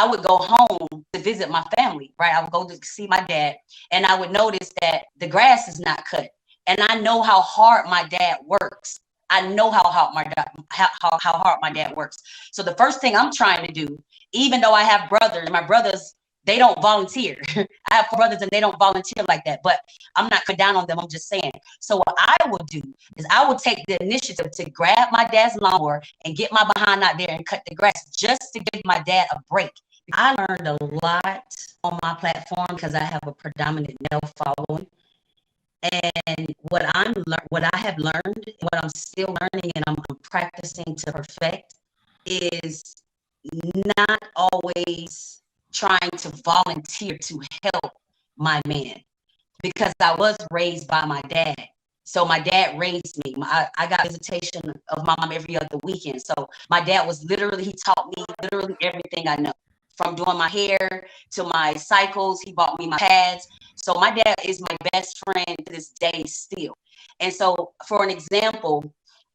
I would go home to visit my family, right? I would go to see my dad, and I would notice that the grass is not cut. And I know how hard my dad works. I know how hard my dad works. So the first thing I'm trying to do, even though I have brothers, my brothers, they don't volunteer. I have brothers and they don't volunteer like that, but I'm not coming down on them. I'm just saying. So what I would do is I would take the initiative to grab my dad's lawnmower and get my behind out there and cut the grass just to give my dad a break. I learned a lot on my platform because I have a predominant male following. And what I have learned, what I'm still learning and I'm practicing to perfect is not always trying to volunteer to help my man, because I was raised by my dad. So my dad raised me. I got visitation of my mom every other weekend. So my dad was literally, he taught me literally everything I know, from doing my hair to my cycles. He bought me my pads. So my dad is my best friend to this day still. And so for an example,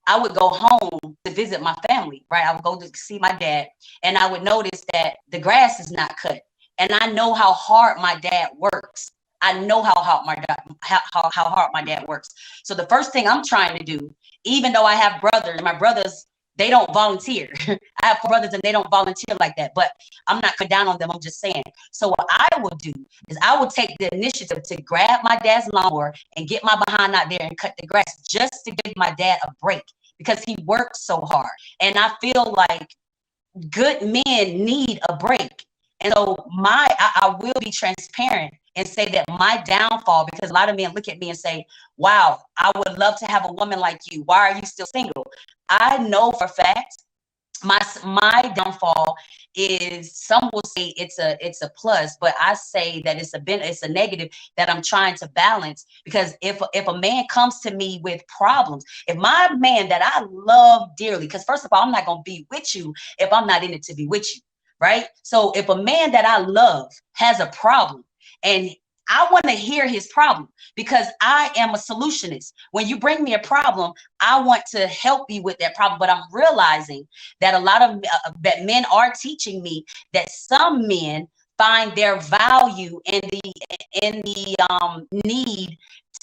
I would go home to visit my family, right? I would go to see my dad, and I would notice that the grass is not cut. And I know how hard my dad works. I know how hard my dad works. So the first thing I'm trying to do, even though I have brothers, my brothers, they don't volunteer. I have brothers and they don't volunteer like that, but I'm not coming down on them. I'm just saying. So what I would do is I would take the initiative to grab my dad's lawnmower and get my behind out there and cut the grass just to give my dad a break, because he works so hard. And I feel like good men need a break. And so I will be transparent and say that my downfall, because a lot of men look at me and say, wow, I would love to have a woman like you. Why are you still single? I know for a fact my downfall is, some will say it's a plus, but I say that it's a negative that I'm trying to balance. Because if a man comes to me with problems, if my man that I love dearly, because first of all, I'm not going to be with you if I'm not in it to be with you, right? So if a man that I love has a problem, and I want to hear his problem, because I am a solutionist. When you bring me a problem, I want to help you with that problem. But I'm realizing that a lot of that men are teaching me that some men find their value in the need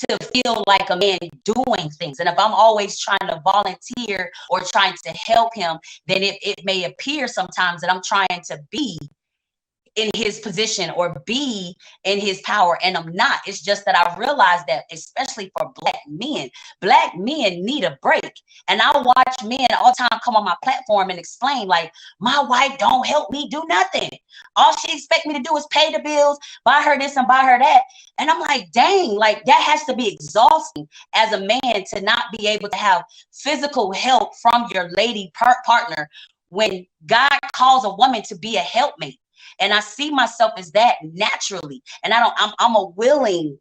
to feel like a man doing things. And if I'm always trying to volunteer or trying to help him, then it may appear sometimes that I'm trying to be in his position or be in his power, and I'm not. It's just that I realize that, especially for black men need a break. And I watch men all the time come on my platform and explain, like, my wife don't help me do nothing. All she expect me to do is pay the bills, buy her this and buy her that. And I'm like, dang, like that has to be exhausting as a man, to not be able to have physical help from your lady partner when God calls a woman to be a helpmate. And I see myself as that naturally. And I'm a woman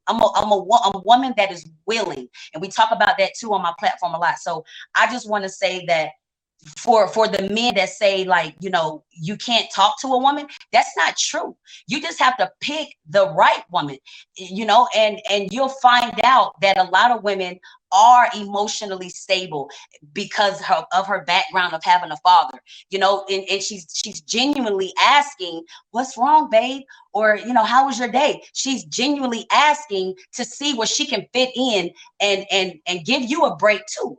that is willing. And we talk about that too on my platform a lot. So I just want to say that for the men that say, like, you know, you can't talk to a woman, that's not true. You just have to pick the right woman, you know, and you'll find out that a lot of women are emotionally stable because of her background of having a father, you know, and she's genuinely asking, what's wrong, babe? Or, you know, how was your day? She's genuinely asking to see where she can fit in and give you a break too.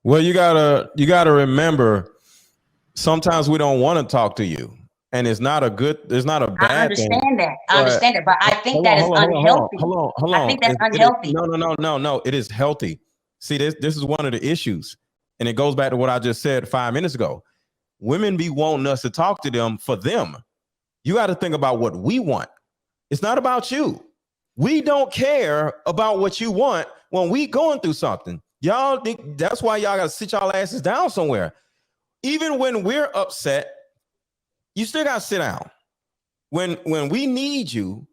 Well, you gotta remember, sometimes we don't want to talk to you, and it's not a bad thing. I understand that, but I think that is unhealthy. Hold on. I think that's unhealthy. No. It is healthy. See, this is one of the issues, and it goes back to what I just said 5 minutes ago. Women be wanting us to talk to them for them. You got to think about what we want. It's not about you. We don't care about what you want when we going through something. Y'all think that's why y'all got to sit y'all asses down somewhere. Even when we're upset, you still got to sit down. When we need you,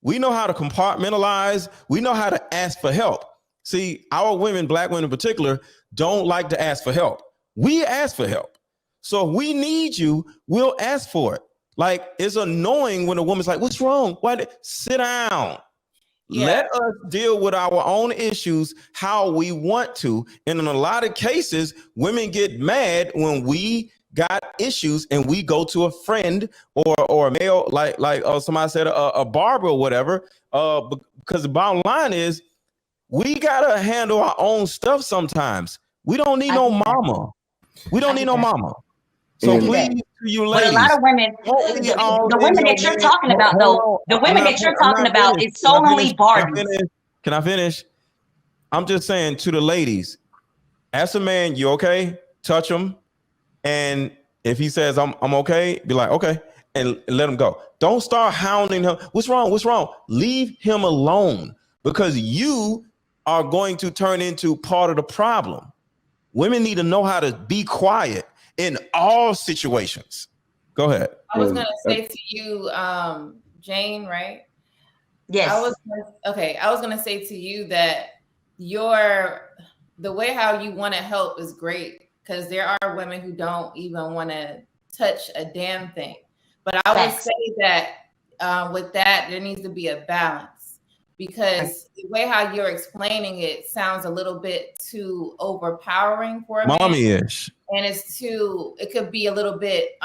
we know how to compartmentalize. We know how to ask for help. See, our women, black women in particular, don't like to ask for help. We ask for help. So if we need you, we'll ask for it. Like, it's annoying when a woman's like, what's wrong? Why? Sit down. Yeah. Let us deal with our own issues how we want to. And in a lot of cases, women get mad when we got issues and we go to a friend or a male, like somebody said, a barber or whatever, because the bottom line is we gotta handle our own stuff sometimes. We don't need no mama. We don't need no mama. So please, to you ladies, but a lot of women, the women that you're talking about, though, the women that you're talking about is solely Barbies. Can I finish? I'm just saying to the ladies, as a man, you okay? Touch him, and if he says I'm okay, be like okay, and let him go. Don't start hounding him. What's wrong? What's wrong? Leave him alone, because you are going to turn into part of the problem. Women need to know how to be quiet in all situations. Go ahead. I was gonna say to you, Jane, right? Yes. I was gonna say to you that the way how you want to help is great, because there are women who don't even want to touch a damn thing. But I would say that with that, there needs to be a balance, because the way how you're explaining it sounds a little bit too overpowering for a man. Mommy-ish. And it could be a little bit,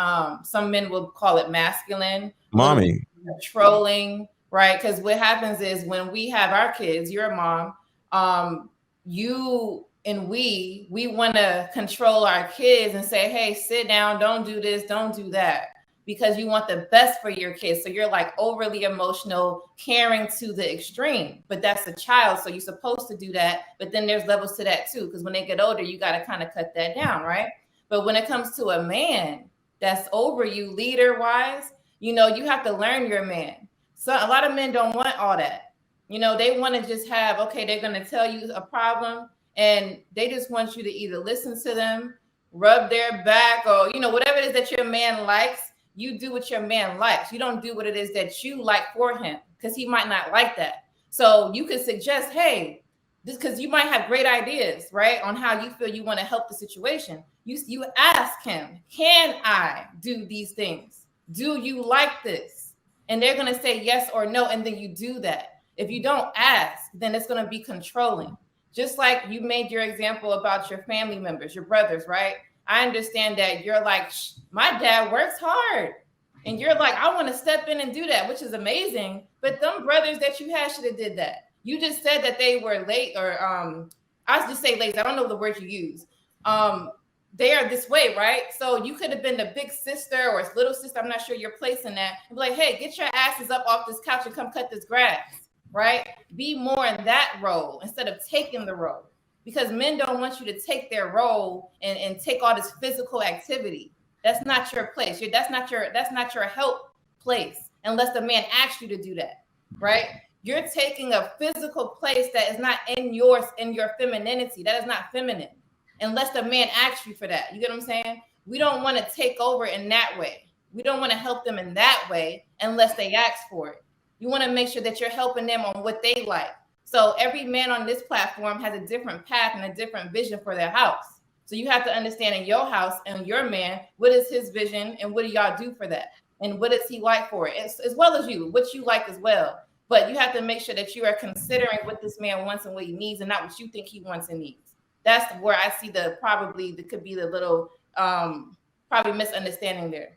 some men will call it masculine. Mommy. Trolling, right? Because what happens is when we have our kids, you're a mom, you and we want to control our kids and say, hey, sit down, don't do this, don't do that, because you want the best for your kids. So you're like overly emotional, caring to the extreme, but that's a child. So you're supposed to do that. But then there's levels to that too, because when they get older, you got to kind of cut that down, right? But when it comes to a man that's over you, leader wise, you have to learn your man. So a lot of men don't want all that. They want to just have, okay, they're going to tell you a problem, and they just want you to either listen to them, rub their back, or, whatever it is that your man likes, you do what your man likes. You don't do what it is that you like for him, because he might not like that. So you could suggest, hey, this, because you might have great ideas, right, on how you feel you want to help the situation. You ask him, can I do these things? Do you like this? And they're going to say yes or no, and then you do that. If you don't ask, then it's going to be controlling. Just like you made your example about your family members, your brothers, right? I understand that you're like, my dad works hard. And you're like, I want to step in and do that, which is amazing. But them brothers that you had should have did that. You just said that they were late, or I was just say lazy. I don't know the word you use. They are this way, right? So you could have been the big sister or little sister. I'm not sure your place in that. And be like, hey, get your asses up off this couch and come cut this grass, right? Be more in that role instead of taking the role, because men don't want you to take their role and take all this physical activity. That's not your place. That's not your help place, unless the man asks you to do that, right? You're taking a physical place that is not in your femininity. That is not feminine, unless the man asks you for that. You get what I'm saying? We don't want to take over in that way. We don't want to help them in that way unless they ask for it. You want to make sure that you're helping them on what they like. So every man on this platform has a different path and a different vision for their house. So you have to understand in your house and your man, what is his vision and what do y'all do for that? And what does he like for it? As well as you, what you like as well. But you have to make sure that you are considering what this man wants and what he needs, and not what you think he wants and needs. That's where I see could be the little probably misunderstanding there.